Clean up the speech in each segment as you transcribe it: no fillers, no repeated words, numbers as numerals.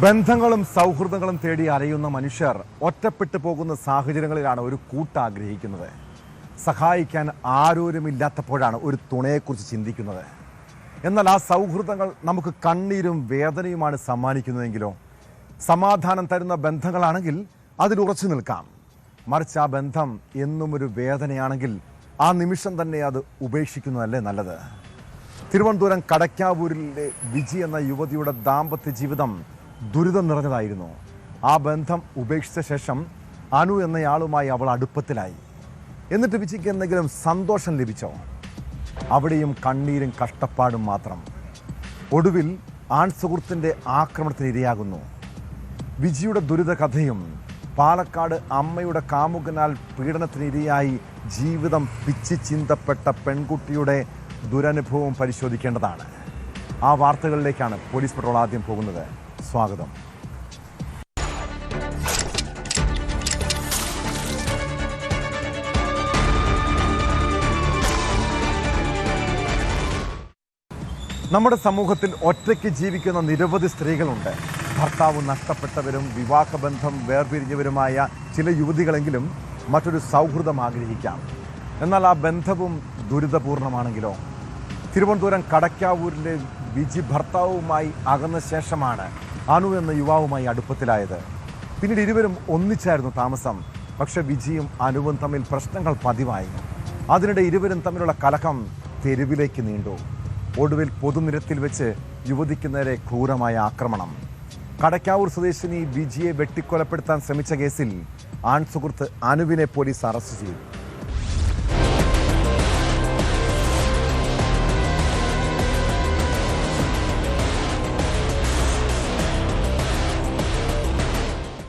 ബന്ധങ്ങളും സൗഹൃദങ്ങളും തേടി അലയുന്ന മനുഷ്യർ ഒറ്റപ്പെട്ടു പോകുന്ന സാഹചര്യങ്ങളിലാണ് ഒരു കൂട്ട് ആഗ്രഹിക്കുന്നത്. സഹായിക്കാൻ ആരോരുമില്ലാത്തപ്പോഴാണ് ഒരു തുണയെക്കുറിച്ച് ചിന്തിക്കുന്നത്. എന്നാൽ ആ സൗഹൃദങ്ങൾ നമുക്ക് കണ്ണീരും വേദനയുമാണ് സമ്മാനിക്കുന്നതെങ്കിലോ, സമാധാനം തരുന്ന ബന്ധങ്ങളാണെങ്കിൽ അതിൽ ഉറച്ചു നിൽക്കാം. മറിച്ച് ആ ബന്ധം എന്നും ഒരു വേദനയാണെങ്കിൽ ആ നിമിഷം തന്നെ അത് ഉപേക്ഷിക്കുന്നതല്ലേ നല്ലത്. തിരുവനന്തപുരം കടയ്ക്കാവൂരിലെ വിജി എന്ന യുവതിയുടെ ദാമ്പത്യ ജീവിതം ദുരിതം നിറഞ്ഞതായിരുന്നു. ആ ബന്ധം ഉപേക്ഷിച്ച ശേഷം അനു എന്നയാളുമായി അവൾ അടുപ്പത്തിലായി. എന്നിട്ട് വിജിക്ക് എന്തെങ്കിലും സന്തോഷം ലഭിച്ചോ? അവിടെയും കണ്ണീരും കഷ്ടപ്പാടും മാത്രം. ഒടുവിൽ ആൺ സുഹൃത്തിൻ്റെ ആക്രമണത്തിന് ഇരയാകുന്നു. വിജിയുടെ ദുരിത കഥയും പാലക്കാട് അമ്മയുടെ കാമുകനാൽ പീഡനത്തിനിരയായി ജീവിതം പിച്ചി ചിന്തപ്പെട്ട പെൺകുട്ടിയുടെ ദുരനുഭവവും പരിശോധിക്കേണ്ടതാണ്. ആ വാർത്തകളിലേക്കാണ് പോലീസ് പെട്രോൾ ആദ്യം പോകുന്നത്. സ്വാഗതം. നമ്മുടെ സമൂഹത്തിൽ ഒറ്റയ്ക്ക് ജീവിക്കുന്ന നിരവധി സ്ത്രീകളുണ്ട്. ഭർത്താവ് നഷ്ടപ്പെട്ടവരും വിവാഹബന്ധം വേർപിരിഞ്ഞവരുമായ ചില യുവതികളെങ്കിലും മറ്റൊരു സൗഹൃദം ആഗ്രഹിക്കാം. എന്നാൽ ആ ബന്ധവും ദുരിതപൂർണമാണെങ്കിലോ? തിരുവനന്തപുരം കടയ്ക്കാവൂരിലെ വിജി ഭർത്താവുമായി അകന്ന ശേഷമാണ് അനു എന്ന യുവാവുമായി അടുപ്പത്തിലായത്. പിന്നീട് ഇരുവരും ഒന്നിച്ചായിരുന്നു താമസം. പക്ഷെ വിജിയും അനുവും തമ്മിൽ പ്രശ്നങ്ങൾ പതിവായി. അതിനിടെ ഇരുവരും തമ്മിലുള്ള കലഹം തെരുവിലേക്ക് നീണ്ടു. ഒടുവിൽ പൊതുനിരത്തിൽ വെച്ച് യുവതിക്ക് നേരെ ക്രൂരമായ ആക്രമണം. കടയ്ക്കാവൂർ സ്വദേശിനി വിജിയെ വെട്ടിക്കൊലപ്പെടുത്താൻ ശ്രമിച്ച കേസിൽ ആൺ സുഹൃത്ത് അനുവിനെ പോലീസ് അറസ്റ്റ് ചെയ്തു.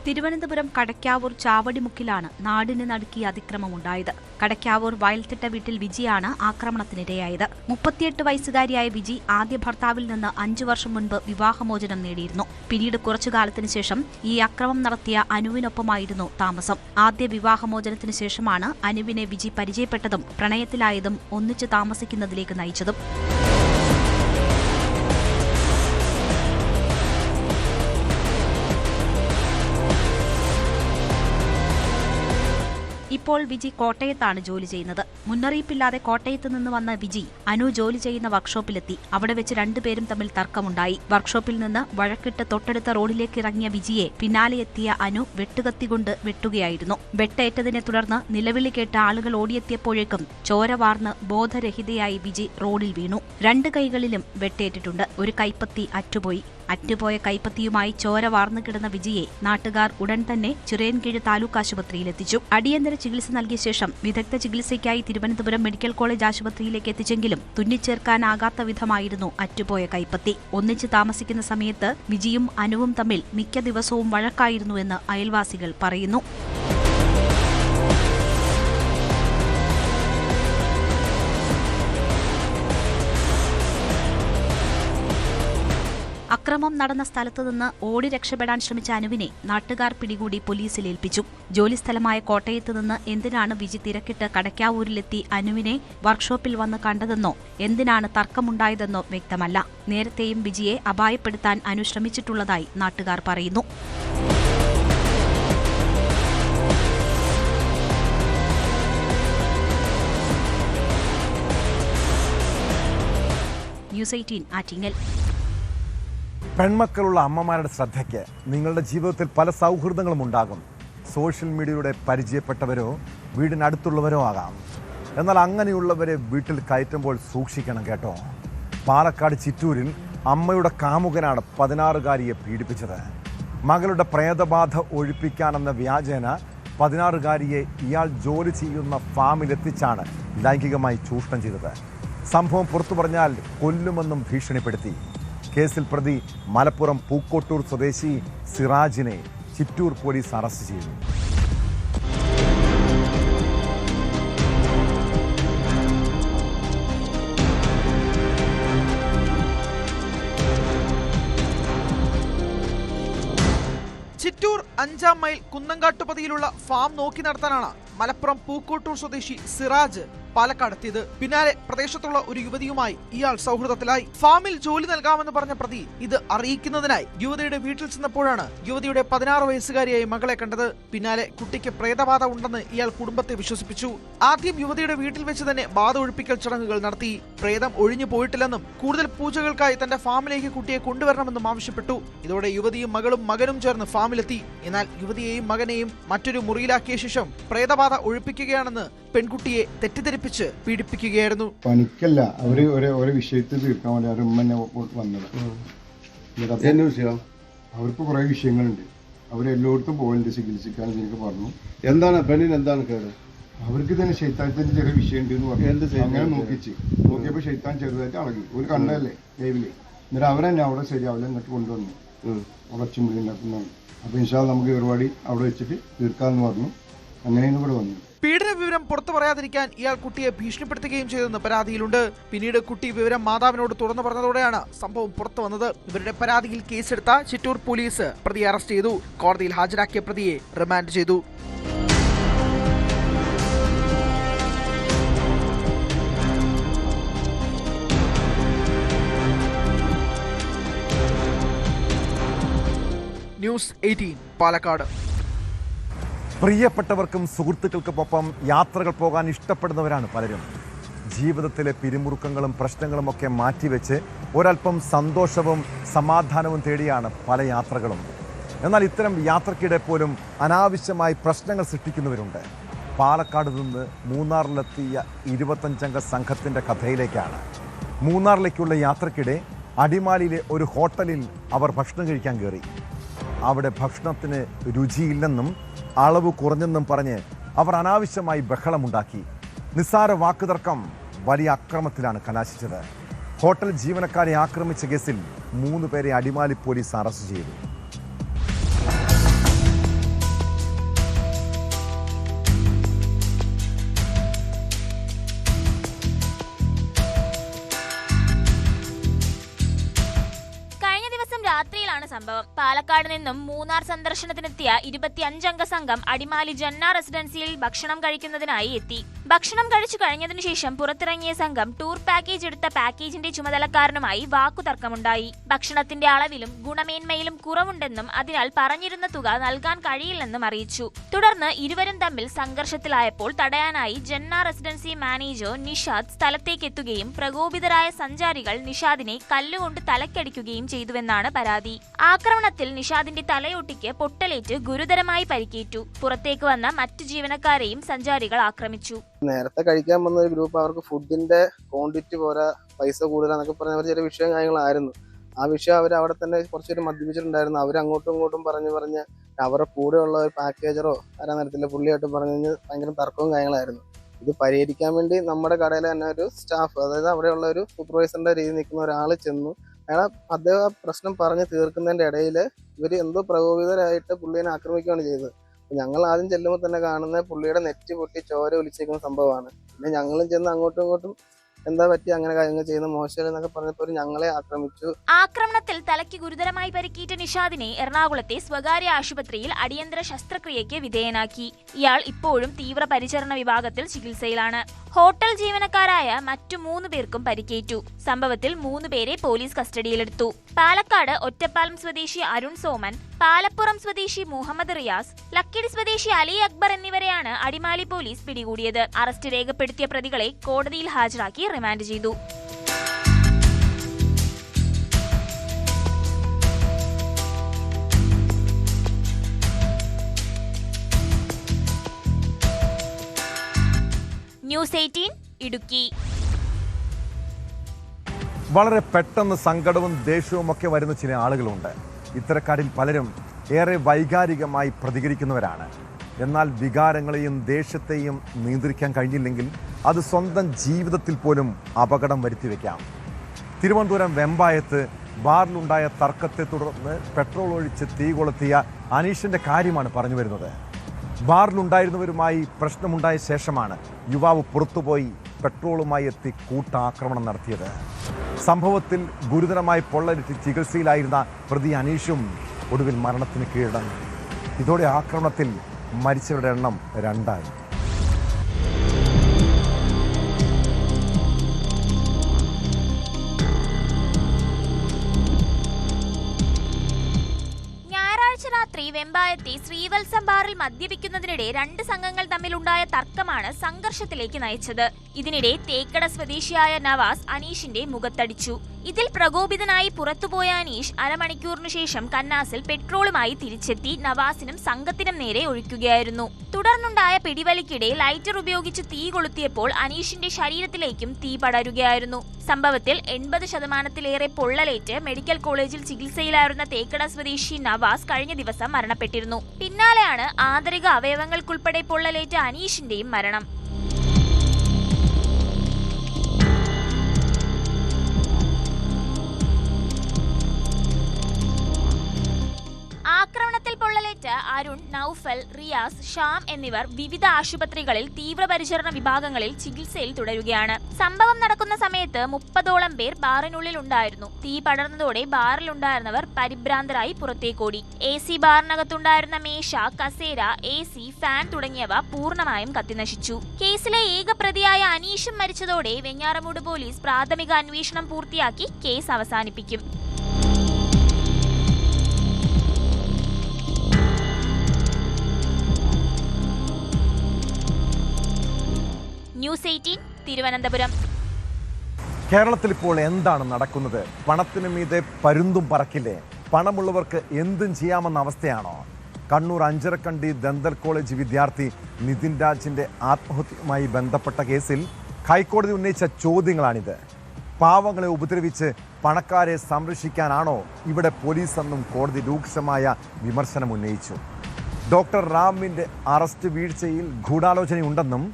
തിരുവനന്തപുരം കടയ്ക്കാവൂർ ചാവടിമുക്കിലാണ് നാടിന് നടുക്കിയ അതിക്രമമുണ്ടായത്. കടയ്ക്കാവൂർ വയൽത്തിട്ട വീട്ടിൽ വിജിയാണ് ആക്രമണത്തിനിരയായത്. 38 വയസ്സുകാരിയായ വിജി ആദ്യ ഭർത്താവിൽ നിന്ന് 5 വർഷം മുൻപ് വിവാഹമോചനം നേടിയിരുന്നു. പിന്നീട് കുറച്ചുകാലത്തിന് ശേഷം ഈ അക്രമം നടത്തിയ അനുവിനൊപ്പമായിരുന്നു താമസം. ആദ്യ വിവാഹമോചനത്തിന് ശേഷമാണ് അനുവിനെ വിജി പരിചയപ്പെട്ടതും പ്രണയത്തിലായതും ഒന്നിച്ചു താമസിക്കുന്നതിലേക്ക് നയിച്ചതും. ഇപ്പോൾ വിജി കോട്ടയത്താണ് ജോലി ചെയ്യുന്നത്. മുന്നറിയിപ്പില്ലാതെ കോട്ടയത്ത് നിന്ന് വന്ന വിജി അനു ജോലി ചെയ്യുന്ന വർക്ക്ഷോപ്പിലെത്തി. അവിടെ വെച്ച് രണ്ടുപേരും തമ്മിൽ തർക്കമുണ്ടായി. വർക്ക്ഷോപ്പിൽ നിന്ന് വഴക്കിട്ട് തൊട്ടടുത്ത റോഡിലേക്ക് ഇറങ്ങിയ വിജിയെ പിന്നാലെ എത്തിയ അനു വെട്ടുകത്തികൊണ്ട് വെട്ടുകയായിരുന്നു. വെട്ടേറ്റതിനെ തുടർന്ന് നിലവിളി കേട്ട ആളുകൾ ഓടിയെത്തിയപ്പോഴേക്കും ചോര വാർന്ന് ബോധരഹിതയായി വിജി റോഡിൽ വീണു. 2 കൈകളിലും വെട്ടേറ്റിട്ടുണ്ട്. ഒരു കൈപ്പത്തി അറ്റുപോയി. അറ്റുപോയ കൈപ്പത്തിയുമായി ചോര വാർന്നു കിടന്ന വിജിയെ നാട്ടുകാർ ഉടൻ തന്നെ ചിറയൻകീഴ് താലൂക്ക് ആശുപത്രിയിലെത്തിച്ചു. അടിയന്തര ചികിത്സ നൽകിയ ശേഷം വിദഗ്ധ ചികിത്സയ്ക്കായി തിരുവനന്തപുരം മെഡിക്കൽ കോളേജ് ആശുപത്രിയിലേക്ക് എത്തിച്ചെങ്കിലും തുന്നിച്ചേർക്കാനാകാത്ത വിധമായിരുന്നു അറ്റുപോയ കൈപ്പത്തി. ഒന്നിച്ച് താമസിക്കുന്ന സമയത്ത് വിജിയും അനുവും തമ്മിൽ മിക്ക ദിവസവും വഴക്കായിരുന്നുവെന്ന് അയൽവാസികൾ പറയുന്നു. അക്രമം നടന്ന സ്ഥലത്തു നിന്ന് ഓടി രക്ഷപ്പെടാൻ ശ്രമിച്ച അനുവിനെ നാട്ടുകാർ പിടികൂടി പോലീസിൽ ഏൽപ്പിച്ചു. ജോലിസ്ഥലമായ കോട്ടയത്ത് നിന്ന് എന്തിനാണ് വിജി തിരക്കിട്ട് കടയ്ക്കാവൂരിലെത്തി അനുവിനെ വർക്ക്ഷോപ്പിൽ വന്ന് കണ്ടതെന്നോ എന്തിനാണ് തർക്കമുണ്ടായതെന്നോ വ്യക്തമല്ല. നേരത്തെയും വിജിയെ അപായപ്പെടുത്താൻ അനു ശ്രമിച്ചിട്ടുള്ളതായി നാട്ടുകാർ പറയുന്നു. ന്യൂസ് 18 ആറ്റിങ്ങൽ. പെൺമക്കളുള്ള അമ്മമാരുടെ ശ്രദ്ധയ്ക്ക് നിങ്ങളുടെ ജീവിതത്തിൽ പല സൗഹൃദങ്ങളും ഉണ്ടാകും. സോഷ്യൽ മീഡിയയിലൂടെ പരിചയപ്പെട്ടവരോ വീടിനടുത്തുള്ളവരോ ആകാം. എന്നാൽ അങ്ങനെയുള്ളവരെ വീട്ടിൽ കയറ്റുമ്പോൾ സൂക്ഷിക്കണം കേട്ടോ. പാലക്കാട് ചിറ്റൂരിൽ അമ്മയുടെ കാമുകനാണ് 16-കാരിയെ പീഡിപ്പിച്ചത്. മകളുടെ പ്രേതബാധ ഒഴിപ്പിക്കാനെന്ന വ്യാജേന 16-കാരിയെ ഇയാൾ ജോലി ചെയ്യുന്ന ഫാമിലെത്തിച്ചാണ് ലൈംഗികമായി ചൂഷണം ചെയ്തത്. സംഭവം പുറത്തു പറഞ്ഞാൽ കൊല്ലുമെന്നും ഭീഷണിപ്പെടുത്തി. കേസിൽ പ്രതി മലപ്പുറം പൂക്കോട്ടൂർ സ്വദേശി സിറാജിനെ ചിറ്റൂർ പോലീസ് അറസ്റ്റ് ചെയ്തു. ചിറ്റൂർ 5-ാം മൈൽ കുന്നങ്കാട്ടുപതിയിലുള്ള ഫാം നോക്കി നടത്താനാണ് മലപ്പുറം പൂക്കോട്ടൂർ സ്വദേശി സിറാജ് പാലക്കാടെത്തിയത്. പിന്നാലെ പ്രദേശത്തുള്ള ഒരു യുവതിയുമായി ഇയാൾ സൗഹൃദത്തിലായി. ഫാമിൽ ജോലി നൽകാമെന്ന് പറഞ്ഞ പ്രതി ഇത് അറിയിക്കുന്നതിനായി യുവതിയുടെ വീട്ടിൽ ചെന്നപ്പോഴാണ് യുവതിയുടെ 16 വയസ്സുകാരിയായി മകളെ കണ്ടത്. പിന്നാലെ കുട്ടിക്ക് പ്രേതബാധ ഉണ്ടെന്ന് ഇയാൾ കുടുംബത്തെ വിശ്വസിപ്പിച്ചു. ആദ്യം യുവതിയുടെ വീട്ടിൽ വെച്ച് തന്നെ ബാധ ഒഴിപ്പിക്കൽ ചടങ്ങുകൾ നടത്തി. പ്രേതം ഒഴിഞ്ഞു പോയിട്ടില്ലെന്നും കൂടുതൽ പൂജകൾക്കായി തന്റെ ഫാമിലേക്ക് കുട്ടിയെ കൊണ്ടുവരണമെന്നും ആവശ്യപ്പെട്ടു. ഇതോടെ യുവതിയും മകനും ചേർന്ന് ഫാമിലെത്തി. എന്നാൽ യുവതിയെയും മകനെയും മറ്റൊരു മുറിയിലാക്കിയ ശേഷം പ്രേതബാധ ഒഴിപ്പിക്കുകയാണെന്ന് പെൺകുട്ടിയെ തെറ്റിദ്ധരിപ്പിച്ച് പീഡിപ്പിക്കുകയായിരുന്നു. പണിക്കല്ല, അവര് ഓരോ വിഷയത്തിൽ തീർക്കാൻ വേണ്ടി അവരുടെ ഉമ്മ വന്നത്. അവർക്ക് കുറെ വിഷയങ്ങളുണ്ട്. അവരെല്ലായിടത്തും പോകലുണ്ട് ചികിത്സിക്കാൻ. എനിക്ക് പറഞ്ഞു എന്താണ് പെണ്ണിന് എന്താണ് കേട്? അവർക്ക് തന്നെ ശൈത്താനത്തിന്റെ ചെറിയ വിഷയം ഉണ്ട് എന്ന് പറഞ്ഞു. അങ്ങനെ നോക്കിയപ്പോ ശൈത്താൻ ചെറുതായിട്ട് അളകി. ഒരു കണ്ടല്ലേ ലൈവില്. എന്നിട്ട് അവരെന്നെ അവിടെ ശരിയാവില്ല എന്നിട്ട് കൊണ്ടുവന്നു ഉറച്ചും മുടി ഉണ്ടാക്കുന്നതാണ്. അപ്പൊ ഇൻഷാ അല്ലാഹ് നമുക്ക് പരിപാടി അവിടെ വെച്ചിട്ട് തീർക്കാന്ന് പറഞ്ഞു. അങ്ങനെയാണ് ഇവിടെ വന്നത്. പീഡന വിവരം പുറത്തു പറയാതിരിക്കാൻ ഇയാൾ കുട്ടിയെ ഭീഷണിപ്പെടുത്തുകയും ചെയ്തെന്ന് പരാതിയിലുണ്ട്. പിന്നീട് കുട്ടി വിവരം മാതാവിനോട് തുറന്നു പറഞ്ഞതോടെയാണ് സംഭവം പുറത്തു വന്നത്. ഇവരുടെ പരാതിയിൽ കേസെടുത്ത ചിറ്റൂർ പോലീസ് പ്രതിയെ അറസ്റ്റ് ചെയ്തു. കോടതിയിൽ ഹാജരാക്കിയ പ്രതിയെ റിമാൻഡ് ചെയ്തു. ന്യൂസ് 18 പാലക്കാട്. പ്രിയപ്പെട്ടവർക്കും സുഹൃത്തുക്കൾക്കുമൊപ്പം യാത്രകൾ പോകാൻ ഇഷ്ടപ്പെടുന്നവരാണ് പലരും. ജീവിതത്തിലെ പിരിമുറുക്കങ്ങളും പ്രശ്നങ്ങളും ഒക്കെ മാറ്റിവെച്ച് ഒരൽപ്പം സന്തോഷവും സമാധാനവും തേടിയാണ് പല യാത്രകളും. എന്നാൽ ഇത്തരം യാത്രക്കിടെ പോലും അനാവശ്യമായി പ്രശ്നങ്ങൾ സൃഷ്ടിക്കുന്നവരുണ്ട്. പാലക്കാട് നിന്ന് മൂന്നാറിലെത്തിയ 25 സംഘത്തിൻ്റെ കഥയിലേക്കാണ്. മൂന്നാറിലേക്കുള്ള യാത്രക്കിടെ അടിമാലിയിലെ ഒരു ഹോട്ടലിൽ അവർ ഭക്ഷണം കഴിക്കാൻ കയറി. അവിടെ ഭക്ഷണത്തിന് രുചിയില്ലെന്നും അളവ് കുറഞ്ഞെന്നും പറഞ്ഞ് അവർ അനാവശ്യമായി ബഹളമുണ്ടാക്കി. നിസ്സാര വാക്കുതർക്കം വലിയ അക്രമത്തിലാണ് കലാശിച്ചത്. ഹോട്ടൽ ജീവനക്കാരെ ആക്രമിച്ച കേസിൽ 3 പേരെ അടിമാലി പോലീസ് അറസ്റ്റ് ചെയ്തു. രാത്രിയിലാണ് സംഭവം. പാലക്കാട് നിന്നും മൂന്നാർ സന്ദർശനത്തിനെത്തിയ 25 സംഘം അടിമാലി ജന്ന റെസിഡൻസിയിൽ ഭക്ഷണം കഴിക്കുന്നതിനായി എത്തി. ഭക്ഷണം കഴിച്ചു കഴിഞ്ഞതിനു ശേഷം പുറത്തിറങ്ങിയ സംഘം ടൂർ പാക്കേജ് എടുത്ത പാക്കേജിന്റെ ചുമതലക്കാരനുമായി വാക്കുതർക്കമുണ്ടായി. ഭക്ഷണത്തിന്റെ അളവിലും ഗുണമേന്മയിലും കുറവുണ്ടെന്നും അതിനാൽ പറഞ്ഞിരുന്ന തുക നൽകാൻ കഴിയില്ലെന്നും അറിയിച്ചു. തുടർന്ന് ഇരുവരും തമ്മിൽ സംഘർഷത്തിലായപ്പോൾ തടയാനായി ജന്ന റെസിഡൻസി മാനേജർ നിഷാദ് സ്ഥലത്തേക്ക് എത്തുകയും പ്രകോപിതരായ സഞ്ചാരികൾ നിഷാദിനെ കല്ലുകൊണ്ട് തലക്കടിക്കുകയും ചെയ്തുവെന്നാണ് പരാതി. ആക്രമണത്തിൽ നിഷാദിന്റെ തലയൊട്ടിക്ക് പൊട്ടലേറ്റ് ഗുരുതരമായി പരിക്കേറ്റു. പുറത്തേക്ക് വന്ന മറ്റു ജീവനക്കാരെയും സഞ്ചാരികൾ ആക്രമിച്ചു. നേരത്തെ കഴിക്കാൻ വന്ന ഒരു ഗ്രൂപ്പ് അവർക്ക് ഫുഡിന്റെ ക്വാണ്ടിറ്റി പോരാ, പൈസ കൂടുതലാന്നൊക്കെ പറഞ്ഞ ചില വിഷയം കാര്യങ്ങളായിരുന്നു. ആ വിഷയം അവർ അവിടെ തന്നെ കുറച്ചൊരു മദ്യപിച്ചിട്ടുണ്ടായിരുന്നു. അവർ അങ്ങോട്ടും ഇങ്ങോട്ടും പറഞ്ഞ് അവരുടെ കൂടെയുള്ള ഒരു പാക്കേജറോ ആരാ നേരത്തില്ല പുള്ളിയായിട്ട് പറഞ്ഞ് ഭയങ്കര തർക്കവും കാര്യങ്ങളായിരുന്നു. ഇത് പരിഹരിക്കാൻ വേണ്ടി നമ്മുടെ കടയിലെ തന്നെ ഒരു സ്റ്റാഫ്, അതായത് അവിടെയുള്ള ഒരു സൂപ്പർവൈസറിന്റെ രീതിയിൽ നിൽക്കുന്ന ഒരാൾ ചെന്നു. അദ്ദേഹം ആ പ്രശ്നം പറഞ്ഞ് തീർക്കുന്നതിന്റെ ഇടയിൽ ഇവർ എന്തോ പ്രകോപിതരായിട്ട് പുള്ളിയെ ആക്രമിക്കുകയാണ് ചെയ്തത്. ഞങ്ങൾ ആദ്യം ചെല്ലുമ്പോൾ തന്നെ കാണുന്ന പുള്ളിയുടെ നെറ്റ് പൊട്ടി ചോര ഒലിച്ചേക്കുന്ന സംഭവമാണ്. പിന്നെ ഞങ്ങളും ചെന്ന് അങ്ങോട്ടും ഇങ്ങോട്ടും എന്താ പറ്റി അങ്ങനെ കാര്യങ്ങൾ ചെയ്യുന്ന മോശം എന്നൊക്കെ പറഞ്ഞപ്പോൾ ഞങ്ങളെ ആക്രമിച്ചു. ആക്രമണത്തിൽ തലയ്ക്ക് ഗുരുതരമായി പരിക്കേറ്റ നിഷാദിനെ എറണാകുളത്തെ സ്വകാര്യ ആശുപത്രിയിൽ അടിയന്തര ശസ്ത്രക്രിയയ്ക്ക് വിധേയനാക്കി. ഇയാൾ ഇപ്പോഴും തീവ്രപരിചരണ വിഭാഗത്തിൽ ചികിത്സയിലാണ്. ഹോട്ടൽ ജീവനക്കാരായ മറ്റു 3 പേർക്കും പരിക്കേറ്റു. സംഭവത്തിൽ 3 പേരെ പോലീസ് കസ്റ്റഡിയിലെടുത്തു. പാലക്കാട് ഒറ്റപ്പാലം സ്വദേശി അരുൺ സോമൻ, പാലപ്പുറം സ്വദേശി മുഹമ്മദ് റിയാസ്, ലക്കിടി സ്വദേശി അലി അക്ബർ എന്നിവരെയാണ് അടിമാലി പോലീസ് പിടികൂടിയത്. അറസ്റ്റ് രേഖപ്പെടുത്തിയ പ്രതികളെ കോടതിയിൽ ഹാജരാക്കി റിമാൻഡ് ചെയ്തു. ന്യൂസ് 18 ഇടുക്കി. വളരെ പെട്ടെന്ന് സങ്കടവും ദേഷ്യവും ഒക്കെ വരുന്ന ചില ആളുകളുണ്ട്. ഇത്തരക്കാരിൽ പലരും ഏറെ വൈകാരികമായി പ്രതികരിക്കുന്നവരാണ്. എന്നാൽ വികാരങ്ങളെയും ദേഷ്യത്തെയും നിയന്ത്രിക്കാൻ കഴിഞ്ഞില്ലെങ്കിൽ അത് സ്വന്തം ജീവിതത്തിൽ പോലും അപകടം വരുത്തിവെക്കാം. തിരുവനന്തപുരം വെമ്പായത്ത് ബാറിലുണ്ടായ തർക്കത്തെ തുടർന്ന് പെട്രോൾ ഒഴിച്ച് തീ കൊളുത്തിയ അനീഷിൻ്റെ കാര്യമാണ് പറഞ്ഞു വരുന്നത്. ബാറിലുണ്ടായിരുന്നവരുമായി പ്രശ്നമുണ്ടായ ശേഷമാണ് യുവാവ് പുറത്തുപോയി പെട്രോളുമായി എത്തി കൂട്ടാക്രമണം നടത്തിയത്. സംഭവത്തിൽ ഗുരുതരമായി പൊള്ളലേറ്റ് ചികിത്സയിലായിരുന്ന പ്രതി അനീഷും ഒടുവിൽ മരണത്തിന് കീഴടങ്ങി. ഇതോടെ ആക്രമണത്തിൽ മരിച്ചവരുടെ എണ്ണം 2 ആയി. വെമ്പായത്തെ ശ്രീവത്സം ബാറിൽ മദ്യപിക്കുന്നതിനിടെ 2 സംഘങ്ങൾ തമ്മിലുണ്ടായ തർക്കമാണ് സംഘർഷത്തിലേക്ക് നയിച്ചത്. ഇതിനിടെ തേക്കട സ്വദേശിയായ നവാസ് അനീഷിന്റെ മുഖത്തടിച്ചു. ഇതിൽ പ്രകോപിതനായി പുറത്തുപോയ അനീഷ് അരമണിക്കൂറിനു ശേഷം കന്നാസിൽ പെട്രോളുമായി തിരിച്ചെത്തി നവാസിനും സംഘത്തിനും നേരെ ഒഴിക്കുകയായിരുന്നു. തുടർന്നുണ്ടായ പിടിവലിക്കിടെ ലൈറ്റർ ഉപയോഗിച്ച് തീ കൊളുത്തിയപ്പോൾ അനീഷിന്റെ ശരീരത്തിലേക്കും തീ പടരുകയായിരുന്നു. സംഭവത്തിൽ 80% പൊള്ളലേറ്റ് മെഡിക്കൽ കോളേജിൽ ചികിത്സയിലായിരുന്ന തേക്കട സ്വദേശി നവാസ് കഴിഞ്ഞ ദിവസം മരണപ്പെട്ടിരുന്നു. പിന്നാലെയാണ് ആന്തരിക അവയവങ്ങൾക്കുൾപ്പെടെ പൊള്ളലേറ്റ അനീഷിന്റെയും മരണം. ആക്രമണത്തിൽ പൊള്ളലേറ്റ അരുൺ, നൌഫൽ, റിയാസ്, ഷാം എന്നിവർ വിവിധ ആശുപത്രികളിൽ തീവ്രപരിചരണ വിഭാഗങ്ങളിൽ ചികിത്സയിൽ തുടരുകയാണ്. സംഭവം നടക്കുന്ന സമയത്ത് 30ഓളം പേർ ബാറിനുള്ളിൽ ഉണ്ടായിരുന്നു. തീ പടർന്നതോടെ ബാറിലുണ്ടായിരുന്നവർ പരിഭ്രാന്തരായി പുറത്തേക്കോടി. AC ബാറിനകത്തുണ്ടായിരുന്ന മേശ, കസേര, AC, ഫാൻ തുടങ്ങിയവ പൂർണ്ണമായും കത്തിനശിച്ചു. കേസിലെ ഏക പ്രതിയായ അനീഷും മരിച്ചതോടെ വെഞ്ഞാറമൂട് പോലീസ് പ്രാഥമിക അന്വേഷണം പൂർത്തിയാക്കി കേസ് അവസാനിപ്പിക്കും. ന്യൂസ് 18 തിരുവനന്തപുരം. കേരളത്തിൽ ഇപ്പോൾ എന്താണ് നടക്കുന്നത്? പണത്തിന് മീതെ പരുന്തും പറക്കില്ലേ? പണമുള്ളവർക്ക് എന്തും ചെയ്യാമെന്ന അവസ്ഥയാണോ? കണ്ണൂർ അഞ്ചരക്കണ്ടി ദന്തൽ കോളേജ് വിദ്യാർത്ഥി നിതിൻ രാജിന്റെ ആത്മഹത്യയുമായി ബന്ധപ്പെട്ട കേസിൽ ഹൈക്കോടതി ഉന്നയിച്ച ചോദ്യങ്ങളാണിത്. പാവങ്ങളെ ഉപദ്രവിച്ച് പണക്കാരെ സംരക്ഷിക്കാനാണോ ഇവിടെ പോലീസ് എന്നും കോടതി രൂക്ഷമായ വിമർശനം ഉന്നയിച്ചു. ഡോക്ടർ റാമിന്റെ അറസ്റ്റ് വീഴ്ചയിൽ ഗൂഢാലോചനയുണ്ടെന്നും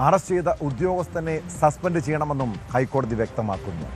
അറസ്റ്റ് ചെയ്ത ഉദ്യോഗസ്ഥനെ സസ്പെൻഡ് ചെയ്യണമെന്നും ഹൈക്കോടതി വ്യക്തമാക്കുന്നു.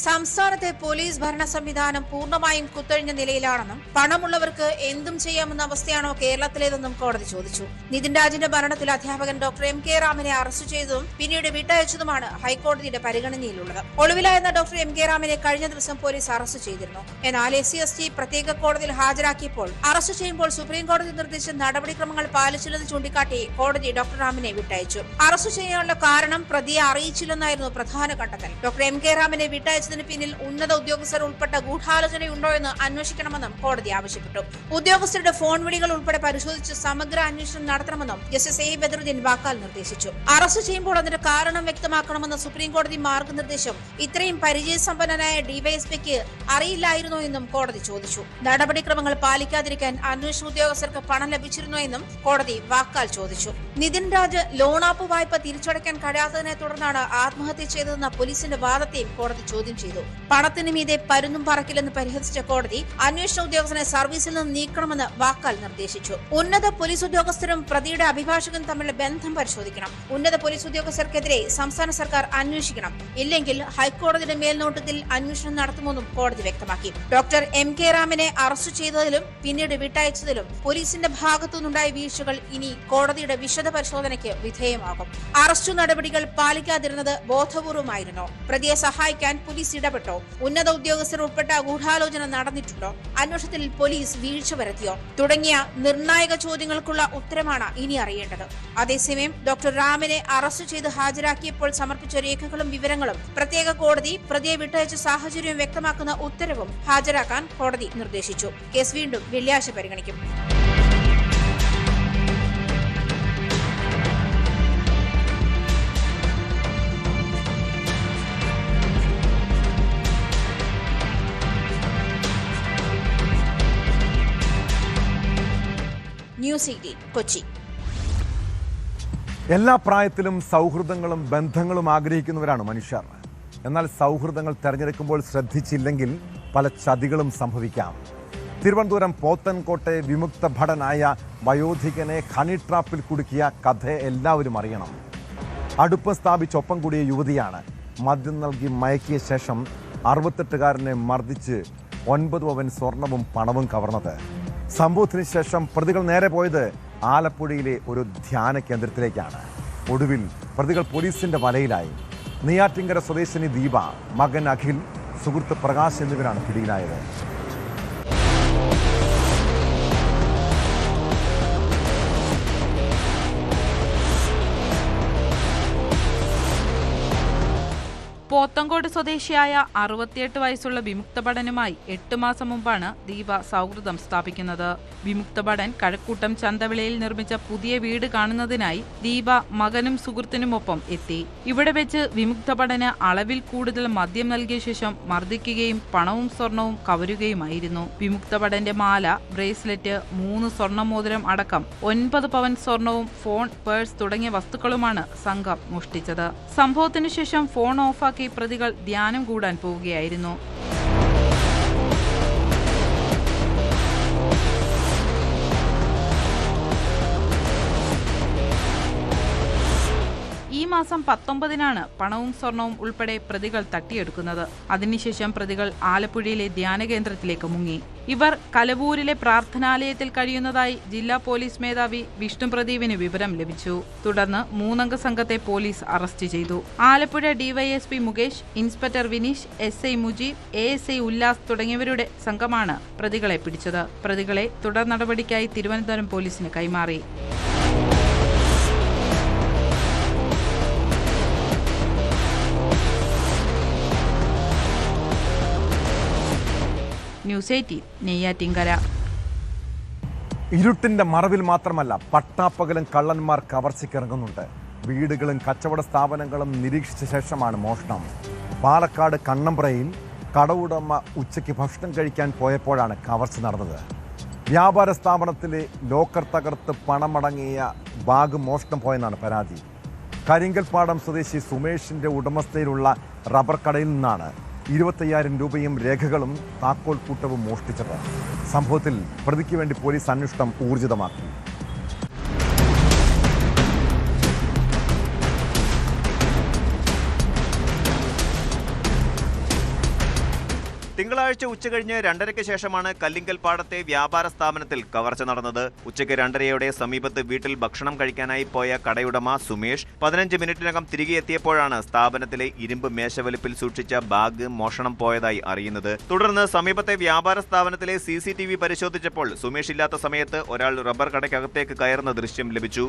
സംസ്ഥാനത്തെ പോലീസ് ഭരണ സംവിധാനം പൂർണ്ണമായും കുത്തഴിഞ്ഞ നിലയിലാണെന്നും പണമുള്ളവർക്ക് എന്തും ചെയ്യാമെന്ന അവസ്ഥയാണോ കേരളത്തിലേതെന്നും കോടതി ചോദിച്ചു. നിതിൻ രാജിന്റെ മരണത്തിൽ അധ്യാപകൻ ഡോക്ടർ MK റാമിനെ അറസ്റ്റ് ചെയ്തതും പിന്നീട് വിട്ടയച്ചതുമാണ് ഹൈക്കോടതിയുടെ പരിഗണനയിലുള്ളത്. ഒളിവിലായിരുന്ന ഡോക്ടർ MK റാമിനെ കഴിഞ്ഞ ദിവസം പോലീസ് അറസ്റ്റ് ചെയ്തിരുന്നു. എന്നാൽ SC/ST പ്രത്യേക കോടതിയിൽ ഹാജരാക്കിയപ്പോൾ അറസ്റ്റ് ചെയ്യുമ്പോൾ സുപ്രീം കോടതി നിർദ്ദേശിച്ച നടപടിക്രമങ്ങൾ പാലിച്ചില്ലെന്ന് ചൂണ്ടിക്കാട്ടി കോടതി ഡോക്ടർ റാമിനെ വിട്ടയച്ചു. അറസ്റ്റ് ചെയ്യാനുള്ള കാരണം പ്രതിയെ അറിയിച്ചില്ലെന്നായിരുന്നു പ്രധാന കണ്ടെത്തൽ. ഡോക്ടർ MK റാമിനെ വിട്ടയച്ചതിന് പിന്നിൽ ഉന്നത ഉദ്യോഗസ്ഥർ ഉൾപ്പെട്ട ഗൂഢാലോചനയുണ്ടോ എന്ന് അന്വേഷിക്കണമെന്നും കോടതി ആവശ്യപ്പെട്ടു. ഉദ്യോഗസ്ഥരുടെ ഫോൺ വിളികൾ ഉൾപ്പെടെ പരിശോധിച്ച് സമഗ്ര അന്വേഷണം നടത്തണമെന്നും ജസ്റ്റിസ് A ബദറുദ്ദീൻ വാക്കാൽ നിർദ്ദേശിച്ചു. അറസ്റ്റ് ചെയ്യുമ്പോൾ അതിന്റെ കാരണം വ്യക്തമാക്കണമെന്ന സുപ്രീം കോടതി മാർഗനിർദ്ദേശം ഇത്രയും പരിചയസമ്പന്നനായ ഡിവൈഎസ്പിക്ക് അറിയില്ലായിരുന്നോ എന്നും കോടതി ചോദിച്ചു. നടപടിക്രമങ്ങൾ പാലിക്കാതിരിക്കാൻ അന്വേഷണ ഉദ്യോഗസ്ഥർക്ക് പണം ലഭിച്ചിരുന്നോ എന്നും കോടതി വാക്കാൽ ചോദിച്ചു. നിതിൻ രാജ് ലോണാപ്പ് വായ്പ തിരിച്ചടയ്ക്കാൻ കഴിയാത്തതിനെ തുടർന്നാണ് ആത്മഹത്യ ചെയ്തതെന്ന പോലീസിന്റെ വാദത്തെയും കോടതി ചോദ്യം ചെയ്തു. പണത്തിന് മീതെ പരുന്തും പറക്കില്ലെന്ന് പരിഹസിച്ച കോടതി അന്വേഷണ ഉദ്യോഗസ്ഥനെ സർവീസിൽ നിന്ന് നീക്കണമെന്ന് വാക്കാൽ നിർദ്ദേശിച്ചു. ഉന്നത പോലീസ് ഉദ്യോഗസ്ഥരും പ്രതിയുടെ അഭിഭാഷകനും തമ്മിലുള്ള ബന്ധം പരിശോധിക്കണം. ഉന്നത പോലീസ് ഉദ്യോഗസ്ഥർക്കെതിരെ സംസ്ഥാന സർക്കാർ അന്വേഷിക്കണം. ഇല്ലെങ്കിൽ ഹൈക്കോടതിയുടെ മേൽനോട്ടത്തിൽ അന്വേഷണം നടത്തുമെന്നും കോടതി വ്യക്തമാക്കി. ഡോക്ടർ MK റാമിനെ അറസ്റ്റ് ചെയ്തതിലും പിന്നീട് വിട്ടയച്ചതിലും പോലീസിന്റെ ഭാഗത്തുനിന്നുണ്ടായ വീഴ്ചകൾ ഇനി കോടതിയുടെ വിശദ പരിശോധനയ്ക്ക് വിധേയമാകും. അറസ്റ്റ് നടപടികൾ പാലിക്കാതിരുന്നത് ബോധപൂർവമായിരുന്നോ? പ്രതിയെ സഹായിക്കാൻ പോലീസ് ഇടപെട്ടോ? ഉന്നത ഉദ്യോഗസ്ഥർ ഉൾപ്പെട്ട ഗൂഢാലോചന നടന്നിട്ടുണ്ടോ? അന്വേഷണത്തിൽ പോലീസ് വീഴ്ച വരുത്തിയോ? തുടങ്ങിയ നിർണായക ചോദ്യങ്ങൾക്കുള്ള ഉത്തരമാണ് ഇനി അറിയേണ്ടത്. അതേസമയം ഡോക്ടർ റാമിനെ അറസ്റ്റ് ചെയ്ത് ഹാജരാക്കിയപ്പോൾ സമർപ്പിച്ച രേഖകളും വിവരങ്ങളും പ്രത്യേക കോടതി പ്രതിയെ വിട്ടയച്ച സാഹചര്യം വ്യക്തമാക്കുന്ന ഉത്തരവും ഹാജരാക്കാൻ കോടതി നിർദ്ദേശിച്ചു. കേസ് വീണ്ടും വെള്ളിയാഴ്ച പരിഗണിക്കും. ന്യൂസ് 18 കൊച്ചി. എല്ലാ പ്രായത്തിലും സൗഹൃദങ്ങളും ബന്ധങ്ങളും ആഗ്രഹിക്കുന്നവരാണ് മനുഷ്യർ. എന്നാൽ സൗഹൃദങ്ങൾ തെരഞ്ഞെടുക്കുമ്പോൾ ശ്രദ്ധിച്ചില്ലെങ്കിൽ പല ചതികളും സംഭവിക്കാം. തിരുവനന്തപുരം പോത്തൻകോട്ടെ വിമുക്ത ഭടനായ വയോധികനെ ഹണി ട്രാപ്പിൽ കുടുക്കിയ കഥ എല്ലാവരും അറിയണം. അടുപ്പം സ്ഥാപിച്ചൊപ്പം കൂടിയ യുവതിയാണ് മദ്യം നൽകി മയക്കിയ ശേഷം 68കാരനെ മർദ്ദിച്ച് 9 പവൻ സ്വർണവും പണവും കവർന്നത്. സംഭവത്തിന് ശേഷം പ്രതികൾ നേരെ പോയത് ആലപ്പുഴയിലെ ഒരു ധ്യാന കേന്ദ്രത്തിലേക്കാണ്. ഒടുവിൽ പ്രതികൾ പോലീസിന്റെ വലയിലായി. നെയ്യാറ്റിങ്കര സ്വദേശിനി ദീപ, മകൻ അഖിൽ, സുഹൃത്ത് പ്രകാശ് എന്നിവരാണ് പിടിയിലായത്. പോത്തങ്കോട് സ്വദേശിയായ 68 വയസ്സുള്ള വിമുക്ത ഭടനുമായി 8 മാസം മുമ്പാണ് ദീപ സൗഹൃദം സ്ഥാപിക്കുന്നത്. വിമുക്ത ഭടൻ കഴക്കൂട്ടം ചന്തവിളയിൽ നിർമ്മിച്ച പുതിയ വീട് കാണുന്നതിനായി ദീപ മകനും സുഹൃത്തിനുമൊപ്പം എത്തി. ഇവിടെ വെച്ച് വിമുക്ത ഭടന് അളവിൽ കൂടുതൽ മദ്യം നൽകിയ ശേഷം മർദ്ദിക്കുകയും പണവും സ്വർണവും കവരുകയുമായിരുന്നു. വിമുക്ത ഭടന്റെ മാല, ബ്രേസ്ലെറ്റ്, 3 സ്വർണ്ണമോതിരം അടക്കം 9 പവൻ സ്വർണവും ഫോൺ, പേഴ്സ് തുടങ്ങിയ വസ്തുക്കളുമാണ് സംഘം മോഷ്ടിച്ചത്. സംഭവത്തിനു ശേഷം ഫോൺ ഓഫാക്കി പ്രതികൾ ധ്യാനം കൂടാൻ പോവുകയായിരുന്നു. ഈ മാസം 19-നാണ് പണവും സ്വർണവും ഉൾപ്പെടെ പ്രതികൾ തട്ടിയെടുക്കുന്നത്. അതിനുശേഷം പ്രതികൾ ആലപ്പുഴയിലെ ധ്യാന കേന്ദ്രത്തിലേക്ക് മുങ്ങി. ഇവർ കലവൂരിലെ പ്രാർത്ഥനാലയത്തിൽ കഴിയുന്നതായി ജില്ലാ പോലീസ് മേധാവി വിഷ്ണു പ്രദീപിന് വിവരം ലഭിച്ചു. തുടർന്ന് 3-അംഗ സംഘത്തെ പോലീസ് അറസ്റ്റ് ചെയ്തു. Alappuzha DYSP Mukesh, inspector Vineesh, SI Mujeeb, ASI Ullas തുടങ്ങിയവരുടെ സംഘമാണ് പ്രതികളെ പിടിച്ചത്. പ്രതികളെ തുടർ നടപടിക്കായി തിരുവനന്തപുരം പോലീസിന് കൈമാറി. ന്യൂസ് 18 നെയ്യാറ്റിൻകര. ഇരുട്ടിന്റെ മറവിൽ മാത്രമല്ല, പട്ടാപ്പകലും കള്ളന്മാർ കവർച്ചയ്ക്കിറങ്ങുന്നുണ്ട്. വീടുകളും കച്ചവട സ്ഥാപനങ്ങളും നിരീക്ഷിച്ച ശേഷമാണ് മോഷണം. പാലക്കാട് കണ്ണമ്പ്രയിൽ കടവുടമ ഉച്ചയ്ക്ക് ഭക്ഷണം കഴിക്കാൻ പോയപ്പോഴാണ് കവർച്ച നടന്നത്. വ്യാപാര സ്ഥാപനത്തിലെ ലോക്കർ തകർത്ത് പണമടങ്ങിയ ബാഗ് മോഷണം പോയെന്നാണ് പരാതി. കരിങ്കൽപ്പാടം സ്വദേശി സുമേഷിന്റെ ഉടമസ്ഥയിലുള്ള റബ്ബർ കടയിൽ നിന്നാണ് 25,000 രൂപയും രേഖകളും താക്കോൽ കൂട്ടവും മോഷ്ടിച്ചത്. സംഭവത്തിൽ പ്രതിക്ക് വേണ്ടി പോലീസ് അന്വേഷണം ഊർജിതമാക്കി. തിങ്കളാഴ്ച ഉച്ചകഴിഞ്ഞ് 2:30-ക്ക് ശേഷമാണ് കല്ലിങ്കൽപ്പാടത്തെ വ്യാപാര സ്ഥാപനത്തിൽ കവർച്ച നടന്നത്. ഉച്ചയ്ക്ക് 2:30-യോടെ സമീപത്ത് വീട്ടിൽ ഭക്ഷണം കഴിക്കാനായി പോയ കടയുടമ സുമേഷ് 15 മിനിറ്റിനകം തിരികെ എത്തിയപ്പോഴാണ് സ്ഥാപനത്തിലെ ഇരുമ്പ് മേശവലിപ്പിൽ സൂക്ഷിച്ച ബാഗ് മോഷണം പോയതായി അറിയുന്നത്. തുടർന്ന് സമീപത്തെ വ്യാപാര സ്ഥാപനത്തിലെ CCTV പരിശോധിച്ചപ്പോൾ സുമേഷ് ഇല്ലാത്ത സമയത്ത് ഒരാൾ റബ്ബർ കടയ്ക്കകത്തേക്ക് കയറുന്ന ദൃശ്യം ലഭിച്ചു.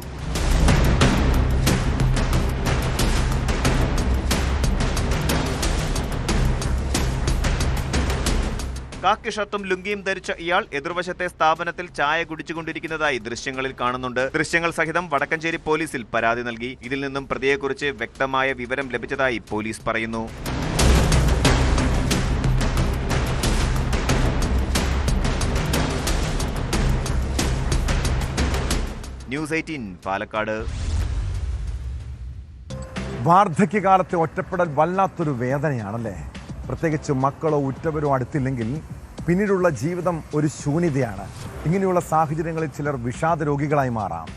കാക്കി ഷർട്ടും ലുങ്കിയും ധരിച്ച ഇയാൾ എതിർവശത്തെ സ്ഥാപനത്തിൽ ചായ കുടിച്ചുകൊണ്ടിരിക്കുന്നതായി ദൃശ്യങ്ങളിൽ കാണുന്നുണ്ട്. ദൃശ്യങ്ങൾ സഹിതം വടക്കഞ്ചേരി പോലീസിൽ പരാതി നൽകി. ഇതിൽ നിന്നും പ്രതിയെക്കുറിച്ച് വ്യക്തമായ വിവരം ലഭിച്ചതായി പോലീസ് പറയുന്നു. ന്യൂസ് 18 പാലക്കാട്. വാർദ്ധക്യകാലത്തെ ഒറ്റപ്പെടൽ വല്ലാത്തൊരു വേദനയാണല്ലേ. പ്രത്യേകിച്ച് മക്കളോ ഉറ്റവരോ അടുത്തില്ലെങ്കിൽ പിന്നീടുള്ള ജീവിതം ഒരു ശൂന്യതയാണ്. ഇങ്ങനെയുള്ള സാഹചര്യങ്ങളിൽ ചിലർ വിഷാദ രോഗികളായി മാറാം.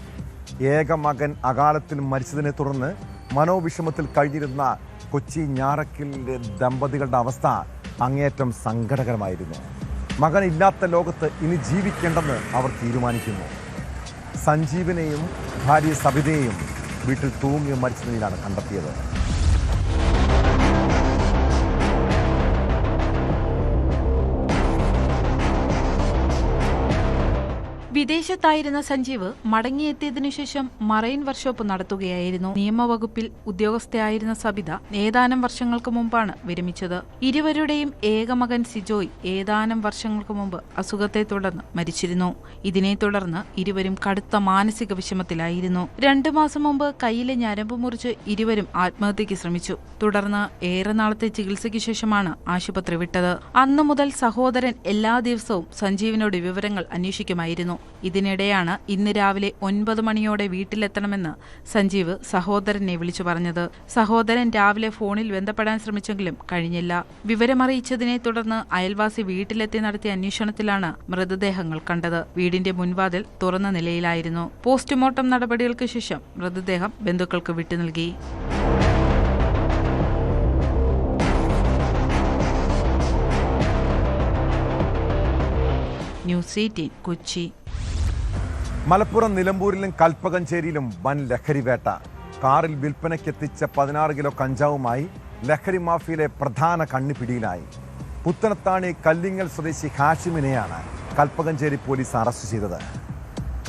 ഏക മകൻ അകാലത്തിൽ മരിച്ചതിനെ തുടർന്ന് മനോവിഷമത്തിൽ കഴിഞ്ഞിരുന്ന കൊച്ചി ഞാറക്കലിലെ ദമ്പതികളുടെ അവസ്ഥ അങ്ങേയറ്റം സങ്കടകരമായിരുന്നു. മകനില്ലാത്ത ലോകത്ത് ഇനി ജീവിക്കേണ്ടെന്ന് അവർ തീരുമാനിക്കുന്നു. സഞ്ജീവനെയും ഭാര്യ സബിതയെയും വീട്ടിൽ തൂങ്ങി മരിച്ച നിലയിലാണ് കണ്ടെത്തിയത്. വിദേശത്തായിരുന്ന സഞ്ജീവ് മടങ്ങിയെത്തിയതിനു ശേഷം മറൈൻ വർക്ക്ഷോപ്പ് നടത്തുകയായിരുന്നു. നിയമവകുപ്പിൽ ഉദ്യോഗസ്ഥയായിരുന്ന സബിത ഏതാനും വർഷങ്ങൾക്ക് മുമ്പാണ് വിരമിച്ചത്. ഇരുവരുടെയും ഏകമകൻ സിജോയ് ഏതാനും വർഷങ്ങൾക്ക് മുമ്പ് അസുഖത്തെ തുടർന്ന് മരിച്ചിരുന്നു. ഇതിനെ തുടർന്ന് ഇരുവരും കടുത്ത മാനസിക വിഷമത്തിലായിരുന്നു. 2 മാസം മുമ്പ് കയ്യിലെ ഞരമ്പ് മുറിച്ച് ഇരുവരും ആത്മഹത്യയ്ക്ക് ശ്രമിച്ചു. തുടർന്ന് ഏറെ നാളത്തെ ചികിത്സയ്ക്ക് ശേഷമാണ് ആശുപത്രി വിട്ടത്. അന്നു മുതൽ സഹോദരൻ എല്ലാ ദിവസവും സഞ്ജീവിനോട് വിവരങ്ങൾ അന്വേഷിക്കുമായിരുന്നു. ഇതിനിടെയാണ് ഇന്ന് രാവിലെ 9 മണിയോടെ വീട്ടിലെത്തണമെന്ന് സഞ്ജീവ് സഹോദരനെ വിളിച്ചു പറഞ്ഞത്. സഹോദരൻ രാവിലെ ഫോണിൽ ബന്ധപ്പെടാൻ ശ്രമിച്ചെങ്കിലും കഴിഞ്ഞില്ല. വിവരമറിയിച്ചതിനെ തുടർന്ന് അയൽവാസി വീട്ടിലെത്തി നടത്തിയ അന്വേഷണത്തിലാണ് മൃതദേഹങ്ങൾ കണ്ടത്. വീടിന്റെ മുൻവാതിൽ തുറന്ന നിലയിലായിരുന്നു. പോസ്റ്റ്മോർട്ടം നടപടികൾക്ക് ശേഷം മൃതദേഹം ബന്ധുക്കൾക്ക് വിട്ടു നൽകി. ന്യൂസ് 18 കൊച്ചി. മലപ്പുറം നിലമ്പൂരിലും കൽപ്പകഞ്ചേരിയിലും വൻ ലഹരി വേട്ട. കാറിൽ വിൽപ്പനയ്ക്കെത്തിച്ച 16 കിലോ കഞ്ചാവുമായി ലഹരി മാഫിയയിലെ പ്രധാന കണ്ണിപ്പിടിയിലായി. പുത്തനത്താണി കല്ലിങ്ങൽ സ്വദേശി ഹാഷിമിനെയാണ് കൽപ്പകഞ്ചേരി പോലീസ് അറസ്റ്റ് ചെയ്തത്.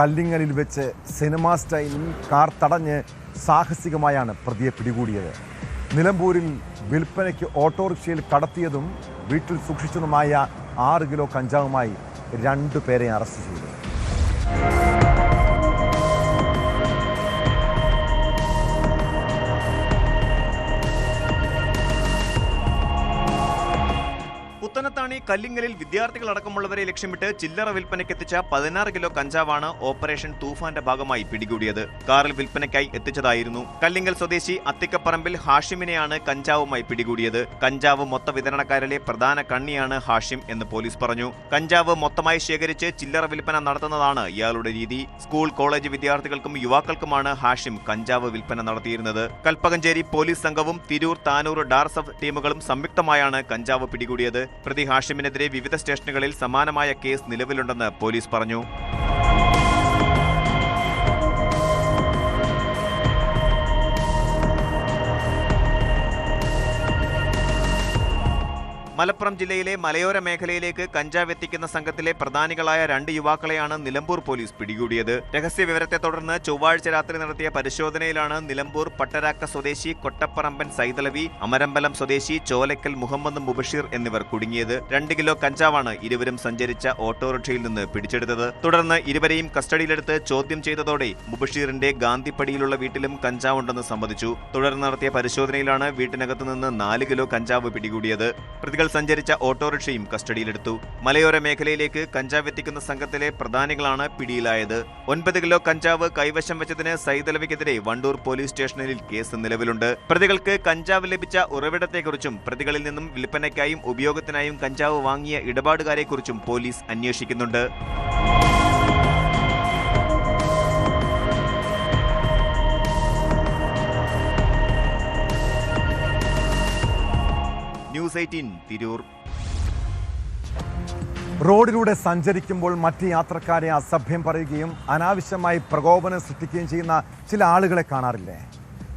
കല്ലിങ്ങലിൽ വെച്ച് സിനിമാ സ്റ്റൈലിൽ കാർ തടഞ്ഞ് സാഹസികമായാണ് പ്രതിയെ പിടികൂടിയത്. നിലമ്പൂരിൽ വിൽപ്പനയ്ക്ക് ഓട്ടോറിക്ഷയിൽ കടത്തിയതും വീട്ടിൽ സൂക്ഷിച്ചതുമായ 6 കിലോ കഞ്ചാവുമായി 2 പേരെ അറസ്റ്റ് ചെയ്തു. പുത്തനത്താണി കല്ലിങ്ങലിൽ വിദ്യാർത്ഥികളടക്കമുള്ളവരെ ലക്ഷ്യമിട്ട് ചില്ലറ വിൽപ്പനയ്ക്കെത്തിച്ച 16 കിലോ കഞ്ചാവാണ് ഓപ്പറേഷൻ തൂഫാന്റെ ഭാഗമായി പിടികൂടിയത്. കാറിൽ വിൽപ്പനയ്ക്കായി എത്തിച്ചതായിരുന്നു. കല്ലിങ്ങൽ സ്വദേശി അത്തിക്കപ്പറമ്പിൽ ഹാഷിമിനെയാണ് കഞ്ചാവുമായി പിടികൂടിയത്. കഞ്ചാവ് മൊത്ത വിതരണക്കാരിലെ പ്രധാന കണ്ണിയാണ് ഹാഷിം എന്ന് പോലീസ് പറഞ്ഞു. കഞ്ചാവ് മൊത്തമായി ശേഖരിച്ച് ചില്ലറ വിൽപ്പന നടത്തുന്നതാണ് ഇയാളുടെ രീതി. സ്കൂൾ കോളേജ് വിദ്യാർത്ഥികൾക്കും യുവാക്കൾക്കുമാണ് ഹാഷിം കഞ്ചാവ് വിൽപ്പന നടത്തിയിരുന്നത്. കൽപ്പകഞ്ചേരി പോലീസ് സംഘവും തിരൂർ, താനൂർ, ഡാർസഫ് ടീമുകളും സംയുക്തമായാണ് കഞ്ചാവ് പിടികൂടിയത്. പ്രതി ഹാഷിമിനെതിരെ വിവിധ സ്റ്റേഷനുകളിൽ സമാനമായ കേസ് നിലവിലുണ്ടെന്ന് പോലീസ് പറഞ്ഞു. മലപ്പുറം ജില്ലയിലെ മലയോര മേഖലയിലേക്ക് കഞ്ചാവ് എത്തിക്കുന്ന സംഘത്തിലെ പ്രധാനികളായ 2 യുവാക്കളെയാണ് നിലമ്പൂർ പോലീസ് പിടികൂടിയത്. രഹസ്യ വിവരത്തെ തുടർന്ന് ചൊവ്വാഴ്ച രാത്രി നടത്തിയ പരിശോധനയിലാണ് നിലമ്പൂർ പട്ടരാക്ക സ്വദേശി കൊട്ടപ്പറമ്പൻ സൈതലവി, അമരമ്പലം സ്വദേശി ചോലക്കൽ മുഹമ്മദ് മുബഷീർ എന്നിവർ കുടുങ്ങിയത്. 2 കിലോ കഞ്ചാവാണ് ഇരുവരും സഞ്ചരിച്ച ഓട്ടോറിക്ഷയിൽ നിന്ന് പിടിച്ചെടുത്തത്. തുടർന്ന് ഇരുവരെയും കസ്റ്റഡിയിലെടുത്ത് ചോദ്യം ചെയ്തതോടെ മുബഷീറിന്റെ ഗാന്ധിപ്പടിയിലുള്ള വീട്ടിലും കഞ്ചാവുണ്ടെന്ന് സമ്മതിച്ചു. തുടർന്ന് നടത്തിയ പരിശോധനയിലാണ് വീട്ടിനകത്ത് നിന്ന് 4 കിലോ കഞ്ചാവ് പിടികൂടിയത്. പ്രതികൾ സഞ്ചരിച്ച ഓട്ടോറിക്ഷയും കസ്റ്റഡിയിലെടുത്തു. മലയോര മേഖലയിലേക്ക് കഞ്ചാവ് എത്തിക്കുന്ന സംഘത്തിലെ പ്രധാനികളാണ് പിടിയിലായത്. 9 കിലോ കഞ്ചാവ് കൈവശം വെച്ചതിന് സൈതലവിക്കെതിരെ വണ്ടൂർ പോലീസ് സ്റ്റേഷനിൽ കേസ് നിലവിലുണ്ട്. പ്രതികൾക്ക് കഞ്ചാവ് ലഭിച്ച ഉറവിടത്തെക്കുറിച്ചും പ്രതികളിൽ നിന്നും വിൽപ്പനയ്ക്കായും ഉപയോഗത്തിനായും കഞ്ചാവ് വാങ്ങിയ ഇടപാടുകാരെക്കുറിച്ചും പോലീസ് അന്വേഷിക്കുന്നുണ്ട്. ന്യൂസ് 18 തിരൂർ. റോഡിലൂടെ സഞ്ചരിക്കുമ്പോൾ മറ്റ് യാത്രക്കാരെ അസഭ്യം പറയുകയും അനാവശ്യമായി പ്രകോപനം സൃഷ്ടിക്കുകയും ചെയ്യുന്ന ചില ആളുകളെ കാണാറില്ലേ?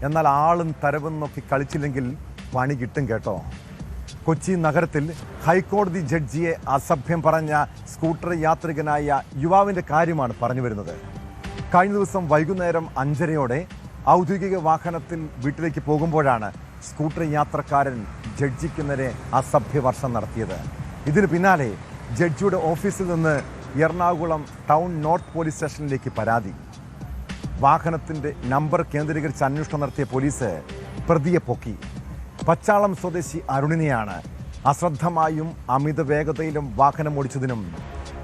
എന്നാൽ ആളും തരവും നോക്കി കളിച്ചില്ലെങ്കിൽ പണി കിട്ടും കേട്ടോ. കൊച്ചി നഗരത്തിൽ ഹൈക്കോടതി ജഡ്ജിയെ അസഭ്യം പറഞ്ഞ സ്കൂട്ടർ യാത്രികനായ യുവാവിൻ്റെ കാര്യമാണ് പറഞ്ഞു വരുന്നത്. കഴിഞ്ഞ ദിവസം വൈകുന്നേരം 5:30 ഔദ്യോഗിക വാഹനത്തിൽ വീട്ടിലേക്ക് പോകുമ്പോഴാണ് സ്കൂട്ടർ യാത്രക്കാരൻ ജഡ്ജിക്ക് നേരെ അസഭ്യവർഷം നടത്തിയത്. ഇതിന് പിന്നാലെ ജഡ്ജിയുടെ ഓഫീസിൽ നിന്ന് എറണാകുളം ടൗൺ നോർത്ത് പോലീസ് സ്റ്റേഷനിലേക്ക് പരാതി. വാഹനത്തിൻ്റെ നമ്പർ കേന്ദ്രീകരിച്ച് അന്വേഷണം നടത്തിയ പോലീസ് പ്രതിയെ പൊക്കി. പച്ചാളം സ്വദേശി അരുണിനെയാണ് അശ്രദ്ധമായും അമിത വേഗതയിലും വാഹനം ഓടിച്ചതിനും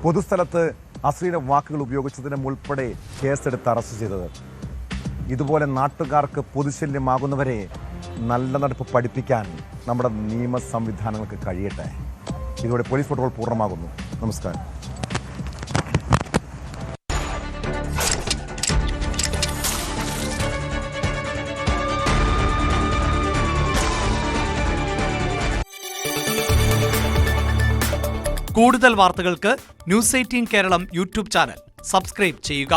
പൊതുസ്ഥലത്ത് അശ്ലീല വാക്കുകൾ ഉപയോഗിച്ചതിനും ഉൾപ്പെടെ കേസെടുത്ത് അറസ്റ്റ് ചെയ്തത്. ഇതുപോലെ നാട്ടുകാർക്ക് പൊതുശല്യമാകുന്നവരെ നല്ല നടപ്പ് പഠിപ്പിക്കാൻ നമ്മുടെ നിയമ സംവിധാനങ്ങൾക്ക് കഴിയട്ടെ. ഇതോടെ പോലീസ് പ്രോട്ടോകോൾ പൂർണ്ണമാകുന്നു. നമസ്കാരം. കൂടുതൽ വാർത്തകൾക്ക് news 18 Keralam YouTube channel subscribe ചെയ്യുക.